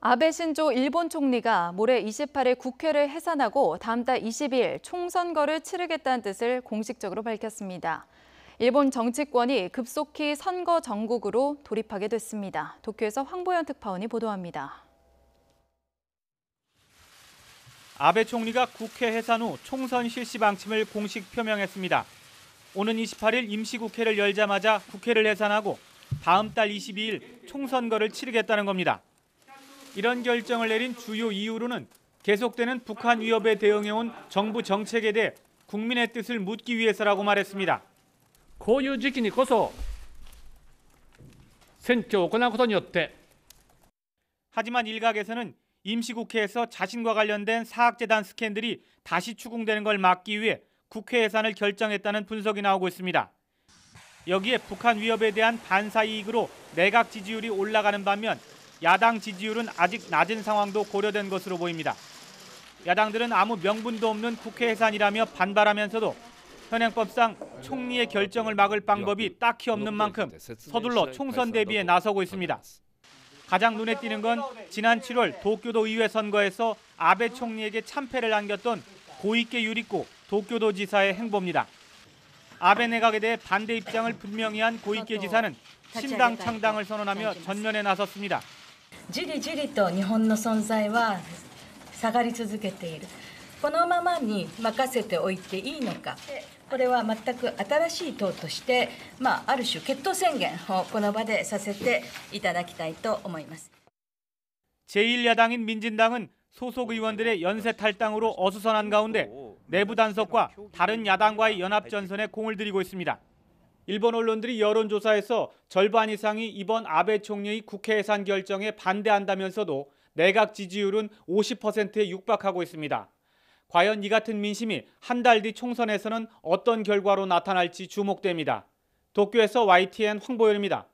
아베 신조 일본 총리가 모레 28일 국회를 해산하고 다음 달 22일 총선거를 치르겠다는 뜻을 공식적으로 밝혔습니다. 일본 정치권이 급속히 선거 정국으로 돌입하게 됐습니다. 도쿄에서 황보연 특파원이 보도합니다. 아베 총리가 국회 해산 후 총선 실시 방침을 공식 표명했습니다. 오는 28일 임시국회를 열자마자 국회를 해산하고 다음 달 22일 총선거를 치르겠다는 겁니다. 이런 결정을 내린 주요 이유로는 계속되는 북한 위협에 대응해온 정부 정책에 대해 국민의 뜻을 묻기 위해서라고 말했습니다. こういう時期にこそ選挙を行うことによって 하지만 일각에서는 임시국회에서 자신과 관련된 사학재단 스캔들이 다시 추궁되는 걸 막기 위해 국회 해산을 결정했다는 분석이 나오고 있습니다. 여기에 북한 위협에 대한 반사 이익으로 내각 지지율이 올라가는 반면 야당 지지율은 아직 낮은 상황도 고려된 것으로 보입니다. 야당들은 아무 명분도 없는 국회 해산이라며 반발하면서도 현행법상 총리의 결정을 막을 방법이 딱히 없는 만큼 서둘러 총선 대비에 나서고 있습니다. 가장 눈에 띄는 건 지난 7월 도쿄도 의회 선거에서 아베 총리에게 참패를 안겼던 고이케 유리코 도쿄도 지사의 행보입니다. 아베 내각에 대해 반대 입장을 분명히 한 고이케 지사는 신당 창당을 선언하며 전면에 나섰습니다. じりじりと日本の存在は下がり続けている。このままに任せておいていいのか。これは全く新しい党として、ある種決闘宣言をこの場でさせていただきたいと思います。 제1야당인 민진당은 소속 의원들의 연쇄 탈당으로 어수선한 가운데 내부 단속과 다른 야당과의 연합 전선에 공을 들이고 있습니다. 일본 언론들이 여론조사에서 절반 이상이 이번 아베 총리의 국회 해산 결정에 반대한다면서도 내각 지지율은 50%에 육박하고 있습니다. 과연 이 같은 민심이 한 달 뒤 총선에서는 어떤 결과로 나타날지 주목됩니다. 도쿄에서 YTN 황보현입니다.